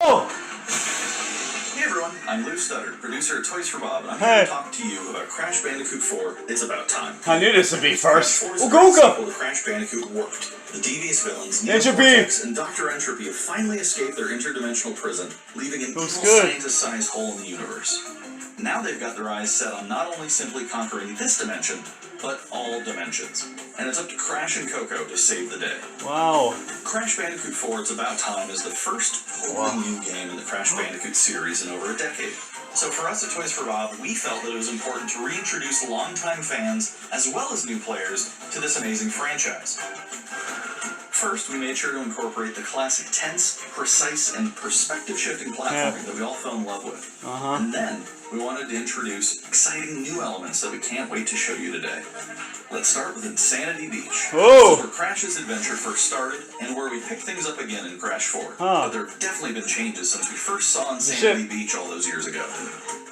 Oh! Hey everyone, I'm Lou Stutter, producer at Toys for Bob, and I'm here to talk to you about Crash Bandicoot 4, It's About Time. I knew this would be first. Crash 4's sequel to Crash Bandicoot Warped. The devious villains, Neo Cortex and Dr. Entropy have finally escaped their interdimensional prison, leaving an evil scientist-sized hole in the universe. Now they've got their eyes set on not only simply conquering this dimension, but all dimensions. And it's up to Crash and Coco to save the day. Wow. Crash Bandicoot 4 It's About Time is the first wholly new game in the Crash Bandicoot series in over a decade. So for us at Toys for Bob, we felt that it was important to reintroduce longtime fans, as well as new players, to this amazing franchise. First, we made sure to incorporate the classic tense, precise, and perspective-shifting platforming that we all fell in love with. And then, we wanted to introduce exciting new elements that we can't wait to show you today. Let's start with Insanity Beach. Oh! This is where Crash's adventure first started, and where we pick things up again in Crash 4. But there have definitely been changes since we first saw Insanity Beach all those years ago.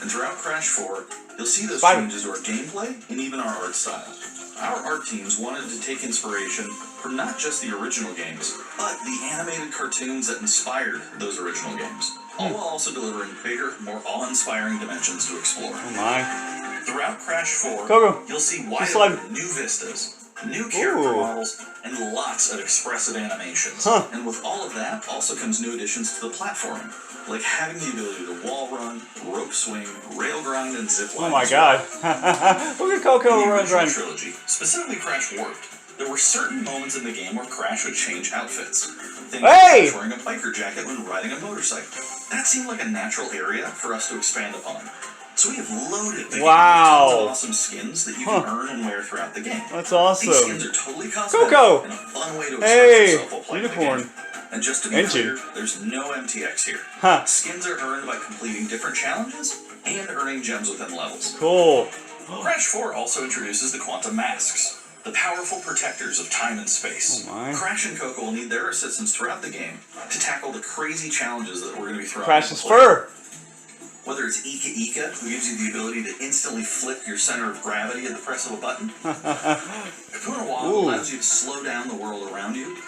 And throughout Crash 4, you'll see those changes to our gameplay and even our art style. Our art teams wanted to take inspiration from not just the original games, but the animated cartoons that inspired those original games, all while also delivering bigger, more awe-inspiring dimensions to explore. Oh my. Throughout Crash 4, you'll see wide open new vistas, new character models, and lots of expressive animations. And with all of that also comes new additions to the platforming, like having the ability to wall run, rope swing, rail grind, and zip line. Oh my god. Look at Coco in the run grind. Trilogy, specifically Crash Warped, there were certain moments in the game where Crash would change outfits. Things like wearing a biker jacket when riding a motorcycle. That seemed like a natural area for us to expand upon. So we have loaded the game with tons of awesome skins that you can earn and wear throughout the game. That's awesome. These skins are totally cosmetic and a fun way to express yourself while playing the game. And just to be clear, there's no MTX here. Skins are earned by completing different challenges and earning gems within levels. Cool. Crash 4 also introduces the Quantum Masks, the powerful protectors of time and space. Crash and Coco will need their assistance throughout the game to tackle the crazy challenges that we're going to be throwing at Crash's fur. Whether it's Ika Ika, who gives you the ability to instantly flip your center of gravity at the press of a button. Kapuna Wog allows you to slow down the world around you.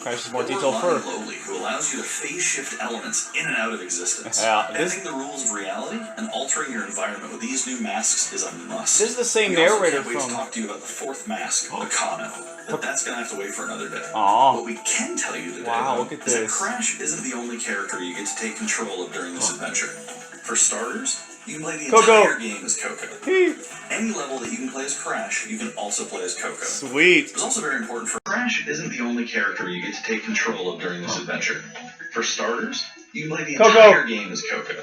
Crash's more detailed fur. Lowly, who allows you to phase shift elements in and out of existence. Bending the rules of reality and altering your environment with these new masks is a must. This is the same we narrator also can't wait to talk to you about the fourth mask, Akano. But that's going to have to wait for another day. Aww. What we can tell you today is that Crash isn't the only character you get to take control of during this adventure. For starters, you can play the entire game as Coco. Any level that you can play as Crash, you can also play as Coco. Sweet. It's also very important for Crash isn't the only character you get to take control of during this adventure. For starters, you can play the entire game as Coco.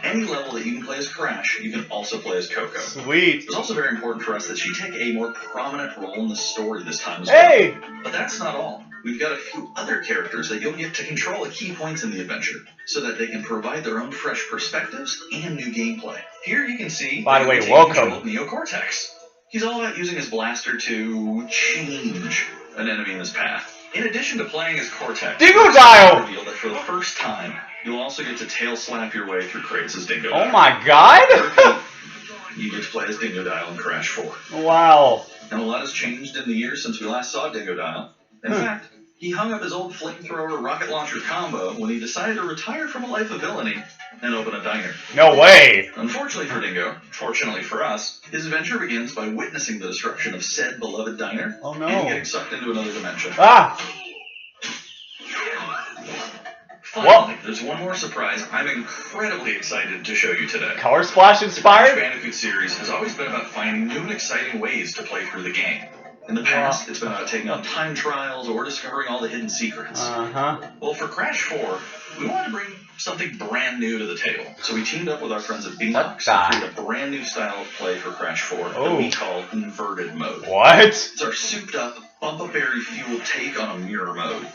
Any level that you can play as Crash, you can also play as Coco. Sweet. It's also very important for us that she take a more prominent role in the story this time as well. But that's not all. We've got a few other characters that you'll get to control at key points in the adventure, so that they can provide their own fresh perspectives and new gameplay. Here you can see control of Neo Cortex. He's all about using his blaster to change an enemy in his path. In addition to playing as Cortex, Dingodile! Reveal that for the first time, you'll also get to tail slap your way through crates as Dingodile. Oh my god! You get to play as Dingodile in Crash 4. Wow. And a lot has changed in the years since we last saw Dingodile. In fact, he hung up his old flamethrower rocket launcher combo when he decided to retire from a life of villainy and open a diner. No way! Unfortunately for Dingo, fortunately for us, his adventure begins by witnessing the destruction of said beloved diner and getting sucked into another dimension. Finally, there's one more surprise I'm incredibly excited to show you today. Color Splash inspired? The Crash Bandicoot series has always been about finding new and exciting ways to play through the game. In the past, it's been about taking on time trials or discovering all the hidden secrets. Well, for Crash 4, we wanted to bring something brand new to the table. So we teamed up with our friends at Beambox to create a brand new style of play for Crash 4 that we call Inverted Mode. What? It's our souped-up, bump-a-berry fueled take on a mirror mode.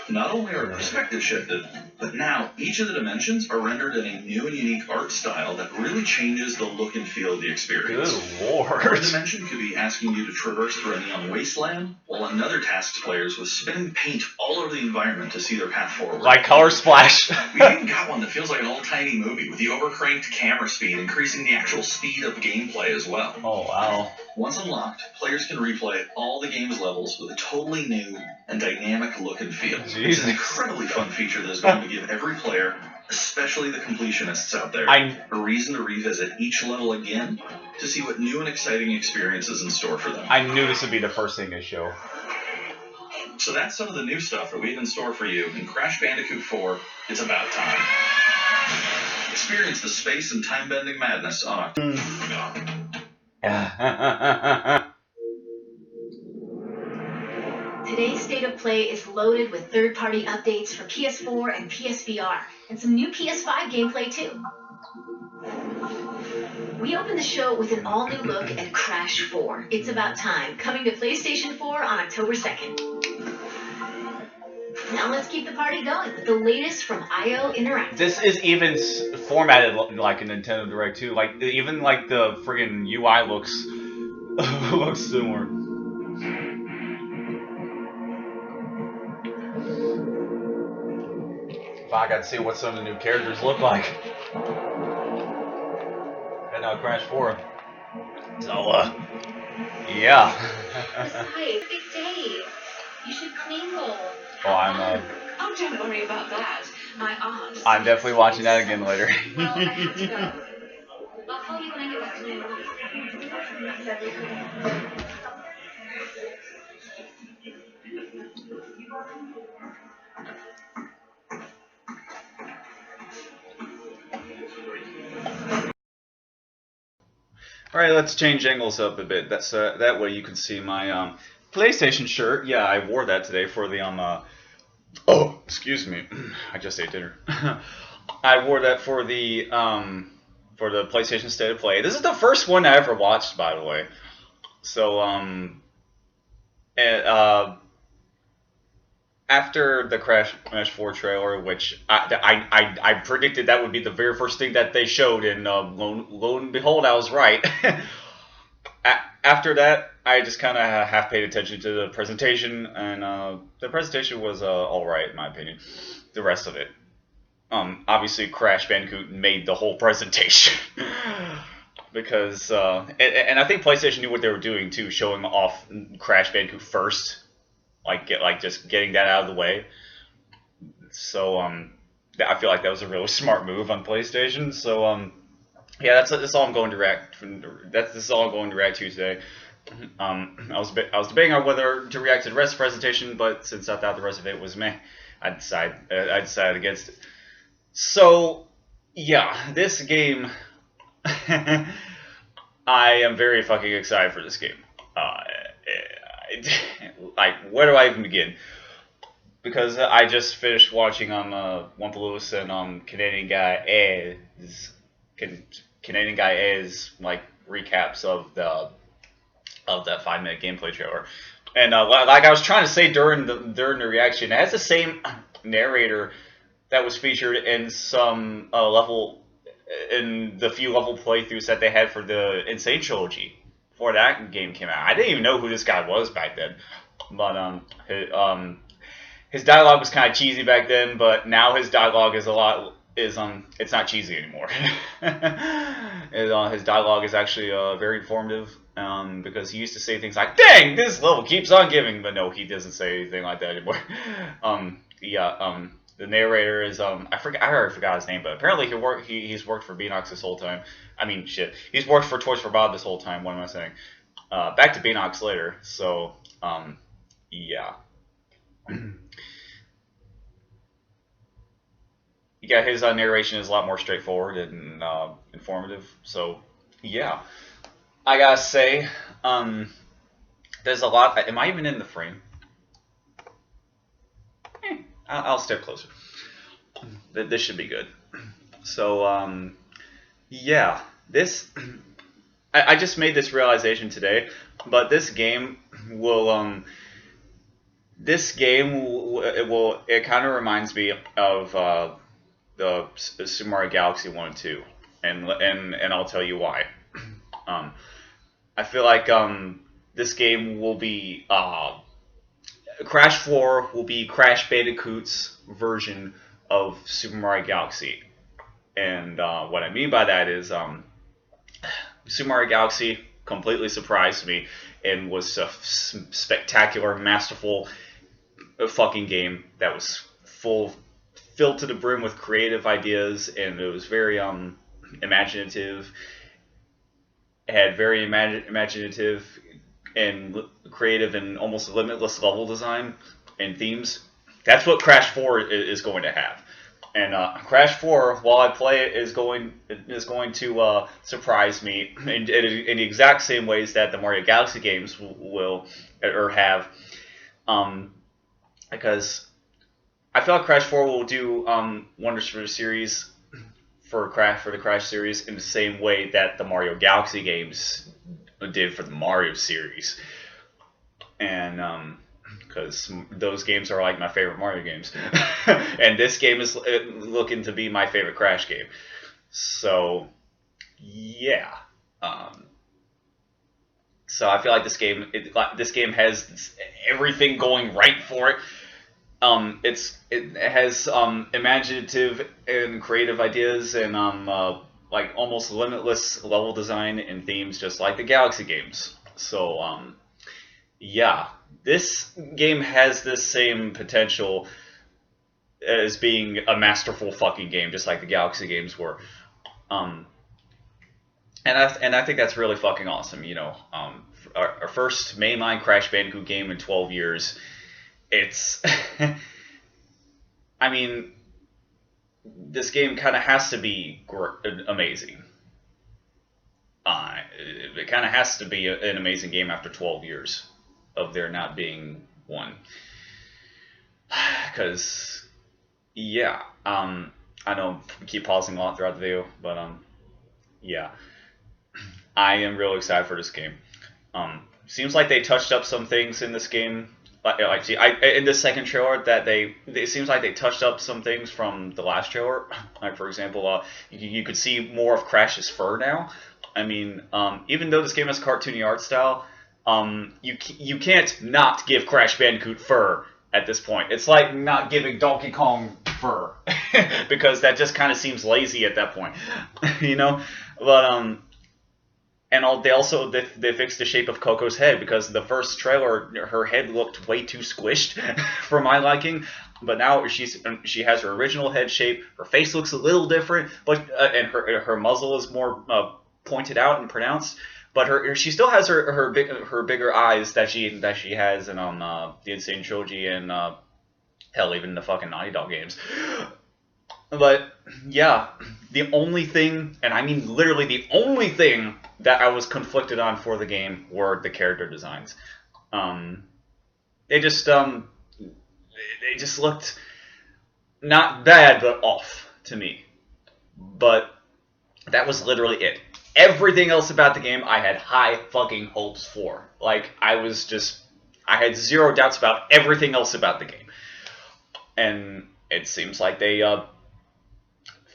Not only are perspectives shifted, But now, each of the dimensions are rendered in a new and unique art style that really changes the look and feel of the experience. Good lord. One dimension could be asking you to traverse through a neon wasteland, while another tasks players with spinning paint all over the environment to see their path forward. Like Color Splash. We even got one that feels like an old-timey movie, with the overcranked camera speed increasing the actual speed of gameplay as well. Oh, wow. Once unlocked, players can replay all the game's levels with a totally new and dynamic look and feel. Jesus. It's an incredibly fun feature that is going to give every player, especially the completionists out there, a reason to revisit each level again to see what new and exciting experiences in store for them. I knew this would be the first thing to show. So that's some of the new stuff that we have in store for you in Crash Bandicoot 4, It's About Time. Experience the space and time-bending madness on Today's State of Play is loaded with third-party updates for PS4 and PSVR, and some new PS5 gameplay too. We open the show with an all-new look at Crash 4, It's About Time, coming to PlayStation 4 on October 2nd. Now let's keep the party going with the latest from IO Interactive. This is even formatted like a Nintendo Direct too. Like even like the friggin' UI looks looks similar. If I got to see what some of the new characters look like. And now Crash 4. So yeah. Besides, it's a big day. You should mingle. Oh, Oh, don't worry about that. My aunt. I'm definitely watching that again later. Well, I have to go. I'll call you when I get back to my room. All right, let's change angles up a bit. That's that way you can see my PlayStation shirt. Yeah, I wore that today for the oh, excuse me, I just ate dinner. I wore that for the PlayStation State of Play. This is the first one I ever watched, by the way. So after the Crash 4 trailer, which I predicted that would be the very first thing that they showed, and lo and behold, I was right. After that, I just kind of half paid attention to the presentation, and the presentation was all right in my opinion. The rest of it, obviously, Crash Bandicoot made the whole presentation because, and I think PlayStation knew what they were doing too, showing off Crash Bandicoot first. Just getting that out of the way. So I feel like that was a really smart move on PlayStation. So yeah, that's all I'm going to react. This is all I'm going to react to today. I was debating on whether to react to the rest of the presentation, but since I thought the rest of it was meh, I decided against it. So yeah, this game, I am very fucking excited for this game. Like, where do I even begin? Because I just finished watching Wumpalooza and Canadian Guy A's like recaps of that 5-minute gameplay trailer, and like I was trying to say during the reaction, it has the same narrator that was featured in some in the few level playthroughs that they had for the Insane Trilogy. Before that game came out, I didn't even know who this guy was back then. But his dialogue was kind of cheesy back then. But now his dialogue is it's not cheesy anymore. His dialogue is actually very informative. Because he used to say things like, "Dang, this level keeps on giving," but no, he doesn't say anything like that anymore. The narrator is I already forgot his name, but apparently he's worked for Beanox this whole time. I mean, shit, he's worked for Toys for Bob this whole time. What am I saying? Back to Beanox later. So yeah. Yeah, his narration is a lot more straightforward and informative. So yeah, I gotta say, there's a lot. Am I even in the frame? I'll step closer. This should be good. So, yeah, this. I just made this realization today, but this game will this game it kind of reminds me of the Super Mario Galaxy 1 and 2, and I'll tell you why. I feel like this game will be Crash 4 will be Crash Bandicoot's version of Super Mario Galaxy, and what I mean by that is Super Mario Galaxy completely surprised me and was a spectacular, masterful fucking game that was filled to the brim with creative ideas, and it was very imaginative. It had very imaginative and creative and almost limitless level design and themes. That's what Crash 4 is going to have. And Crash 4, while I play it, is going to surprise me in the exact same ways that the Mario Galaxy games will or have, because I feel like Crash 4 will do wonders for the series, for the Crash series, in the same way that the Mario Galaxy games did for the Mario series, and because those games are like my favorite Mario games, and this game is looking to be my favorite Crash game. So, yeah. So I feel like this game has everything going right for it. It has imaginative and creative ideas and like almost limitless level design and themes, just like the Galaxy games. So yeah, this game has the same potential as being a masterful fucking game, just like the Galaxy games were. And I think that's really fucking awesome. You know, our first mainline Crash Bandicoot game in 12 years. It's, I mean, this game kind of has to be amazing. It kind of has to be an amazing game after 12 years of there not being one. Because, yeah, I know I keep pausing a lot throughout the video, but yeah, I am real excited for this game. Seems like they touched up some things in this game. In the second trailer, that it seems like they touched up some things from the last trailer. Like, for example, you could see more of Crash's fur now. I mean, even though this game has cartoony art style, you can't not give Crash Bandicoot fur at this point. It's like not giving Donkey Kong fur because that just kind of seems lazy at that point, you know. But they fixed the shape of Coco's head, because the first trailer her head looked way too squished for my liking. But now she has her original head shape. Her face looks a little different, but and her muzzle is more pointed out and pronounced. But she still has her bigger eyes that she has in the Insane Trilogy and hell, even the fucking Naughty Dog games. But yeah, the only thing, and I mean literally the only thing that I was conflicted on for the game were the character designs. They just looked not bad, but off to me. But that was literally it. Everything else about the game I had high fucking hopes for. Like, I had zero doubts about everything else about the game. And it seems like they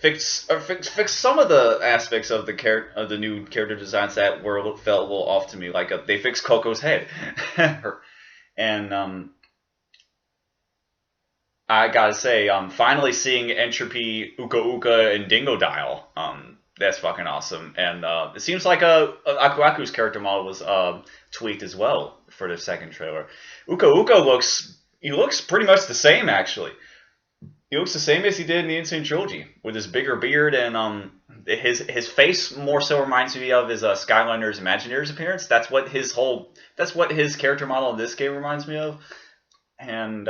fix some of the aspects of the new character designs that felt a little off to me. Like, they fixed Coco's head, and I gotta say, finally seeing Entropy, Uka Uka, and Dingodile, that's fucking awesome. And it seems like Aku Aku's character model was tweaked as well for the second trailer. Uka Uka looks pretty much the same, actually. He looks the same as he did in the Insane Trilogy, with his bigger beard, and his face more so reminds me of his Skylanders Imagineers appearance. That's what his character model in this game reminds me of. And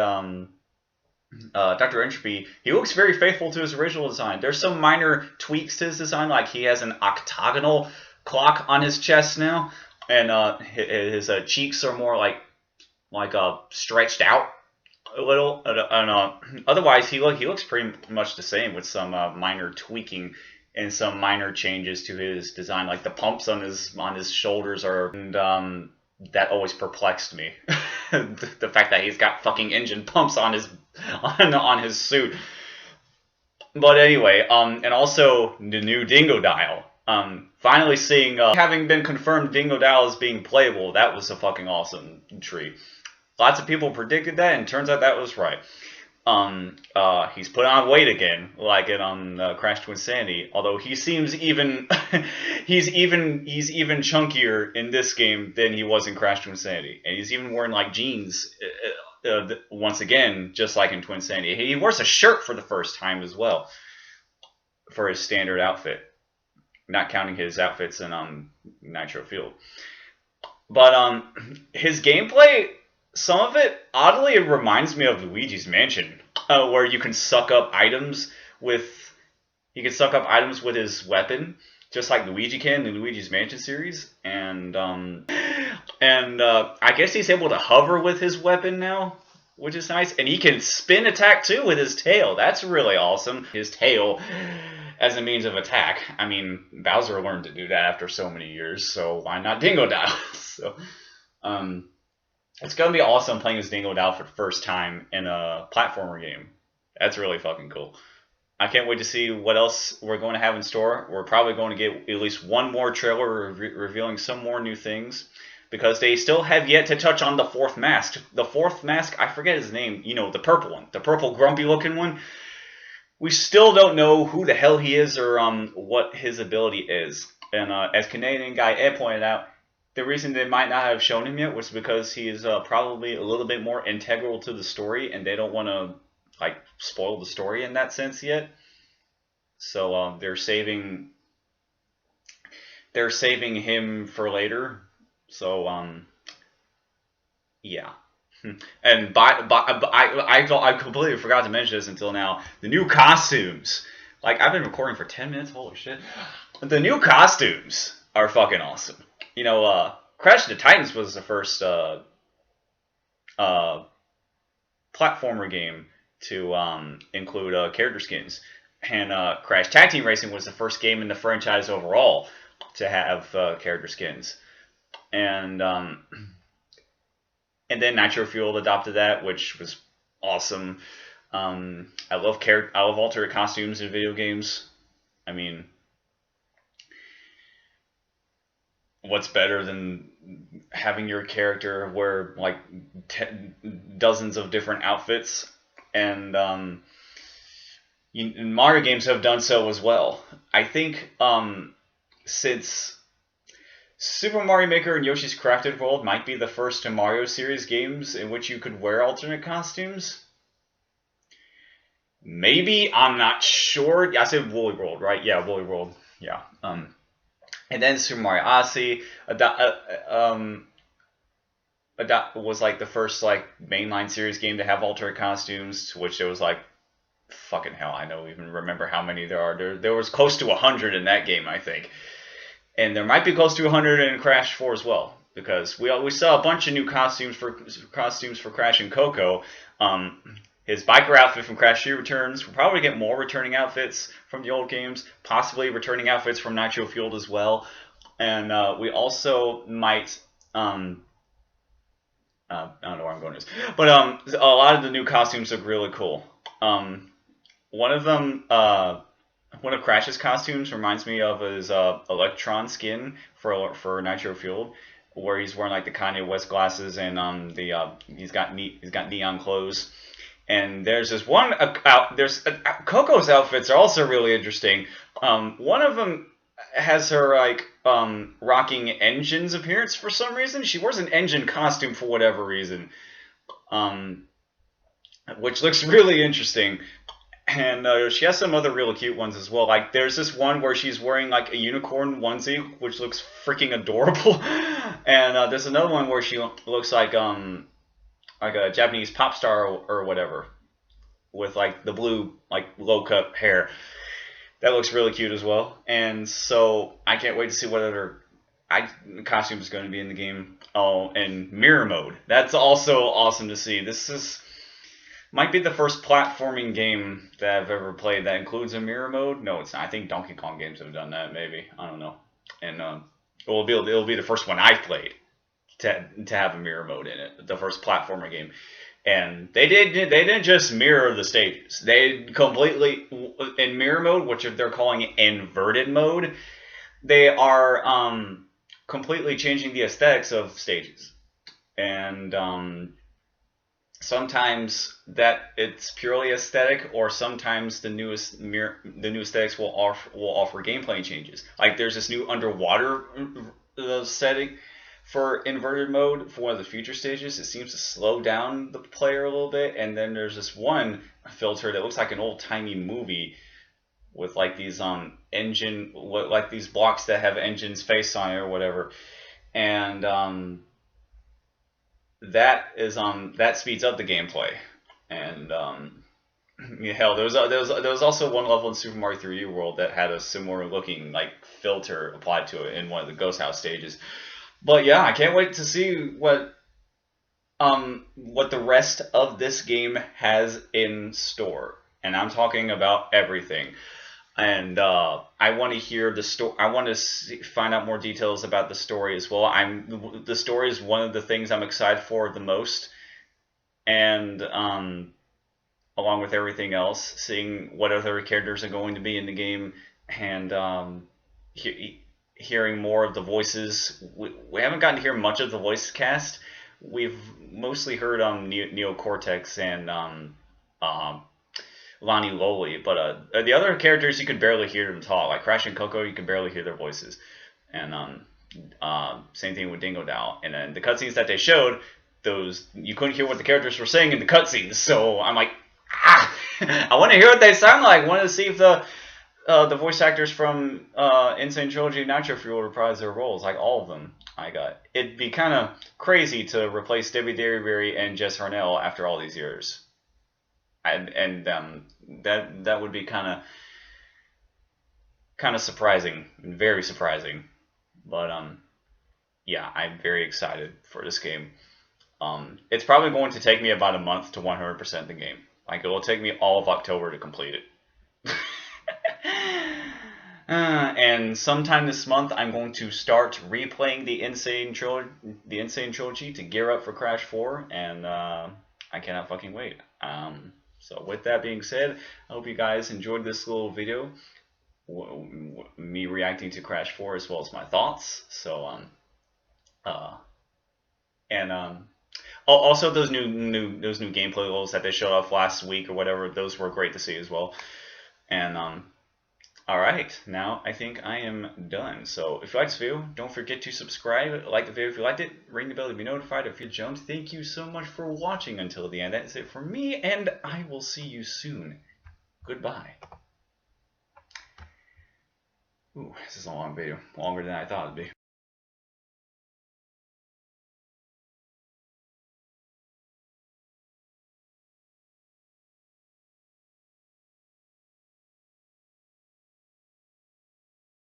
Dr. Entropy, he looks very faithful to his original design. There's some minor tweaks to his design, like he has an octagonal clock on his chest now, and his cheeks are more like stretched out a little, and otherwise he looks pretty much the same, with some minor tweaking and some minor changes to his design, like the pumps on his shoulders are, and that always perplexed me. The fact that he's got fucking engine pumps on his suit. But anyway, and also the new Dingodile. Finally seeing, having been confirmed Dingodile is being playable, that was a fucking awesome treat. Lots of people predicted that, and turns out that was right. He's put on weight again, like it on Crash Twinsanity. Although he seems even, he's even chunkier in this game than he was in Crash Twinsanity, and he's even wearing like jeans. Once again, just like in Twinsanity, he wears a shirt for the first time as well for his standard outfit, not counting his outfits in Nitro Fueled. But his gameplay, some of it, oddly, it reminds me of Luigi's Mansion, where you can suck up items with his weapon, just like Luigi can in the Luigi's Mansion series. And I guess he's able to hover with his weapon now, which is nice. And he can spin attack too with his tail. That's really awesome. His tail as a means of attack. I mean, Bowser learned to do that after so many years, so why not Dingodile? So, it's gonna be awesome playing as Dingodile for the first time in a platformer game. That's really fucking cool. I can't wait to see what else we're going to have in store. We're probably going to get at least one more trailer revealing some more new things, because they still have yet to touch on the fourth mask. The fourth mask, I forget his name, you know, the purple one. The purple grumpy looking one. We still don't know who the hell he is or what his ability is. And as Canadian guy Ed pointed out, the reason they might not have shown him yet was because he is probably a little bit more integral to the story, and they don't want to like spoil the story in that sense yet. So they're saving him for later. So yeah. And I completely forgot to mention this until now. The new costumes. Like, I've been recording for 10 minutes. Holy shit. The new costumes are fucking awesome. You know, Crash of the Titans was the first platformer game to include character skins. And Crash Tag Team Racing was the first game in the franchise overall to have character skins. And then Nitro Fueled adopted that, which was awesome. I love alternate costumes in video games. I mean, what's better than having your character wear like dozens of different outfits? And Mario games have done so as well. I think since Super Mario Maker and Yoshi's Crafted World might be the first Mario series games in which you could wear alternate costumes. Maybe, I'm not sure. I said Woolly World, right? Yeah, Woolly World. Yeah. And then Super Mario Odyssey was like the first like mainline series game to have alternate costumes, to which there was like, fucking hell, I don't even remember how many there are. There was close to 100 in that game, I think. And there might be close to 100 in Crash 4 as well, because we saw a bunch of new costumes for Crash and Coco. His biker outfit from Crash 3 returns. We'll probably get more returning outfits from the old games, possibly returning outfits from Nitro Fueled as well. And we also might, I don't know where I'm going with this, but a lot of the new costumes look really cool. One of them, one of Crash's costumes reminds me of his Electron skin for Nitro Fueled, where he's wearing like the Kanye West glasses and he's got neon clothes. And there's this one Coco's outfits are also really interesting. One of them has her like rocking Engine's appearance for some reason. She wears an Engine costume for whatever reason, which looks really interesting. And she has some other really cute ones as well. Like, there's this one where she's wearing, like, a unicorn onesie, which looks freaking adorable. And there's another one where she looks like a Japanese pop star or whatever, with, like, the blue, like, low-cut hair. That looks really cute as well. And so I can't wait to see what other costume is going to be in the game. Oh, and Mirror Mode. That's also awesome to see. This might be the first platforming game that I've ever played that includes a mirror mode. No, it's not. I think Donkey Kong games have done that, maybe. I don't know. And it'll be the first one I've played to have a mirror mode in it, the first platformer game. And they didn't just mirror the stages. They completely, in mirror mode, which they're calling inverted mode, they are completely changing the aesthetics of stages. And sometimes that it's purely aesthetic, or sometimes the new aesthetics will offer gameplay changes. Like there's this new underwater setting for inverted mode for one of the future stages. It seems to slow down the player a little bit, and then there's this one filter that looks like an old-timey movie with like these like these blocks that have engines face on it or whatever, and that speeds up the gameplay. And hell, there was also one level in Super Mario 3D World that had a similar looking like filter applied to it in one of the Ghost House stages. But yeah, I can't wait to see what the rest of this game has in store. And I'm talking about everything. And I want to hear the story. I want to find out more details about the story as well. The story is one of the things I'm excited for the most. And along with everything else, seeing what other characters are going to be in the game, and hearing more of the voices. We haven't gotten to hear much of the voice cast. We've mostly heard Neo Cortex and Lonnie Lowly, but the other characters you could barely hear them talk. Like Crash and Coco, you can barely hear their voices, and same thing with Dingo Dow. And then the cutscenes that they showed, those you couldn't hear what the characters were saying in the cutscenes. So I'm like, I want to hear what they sound like. I want to see if the voice actors from Insane Trilogy Nitro Fuel reprise their roles, like all of them. It'd be kind of crazy to replace Debbie Derryberry and Jess Harnell after all these years, and that would be kind of surprising, very surprising. But yeah, I'm very excited for this game. It's probably going to take me about a month to 100% the game. Like, it will take me all of October to complete it. And sometime this month, I'm going to start replaying the Insane Trilogy to gear up for Crash 4, and I cannot fucking wait. So with that being said, I hope you guys enjoyed this little video, me reacting to Crash 4 as well as my thoughts. So also those new gameplay levels that they showed off last week or whatever, those were great to see as well. And alright, now I think I am done. So if you liked this video, don't forget to subscribe, like the video if you liked it, ring the bell to be notified if you jumped. Thank you so much for watching until the end. That's it for me, and I will see you soon. Goodbye. Ooh, this is a long video. Longer than I thought it'd be.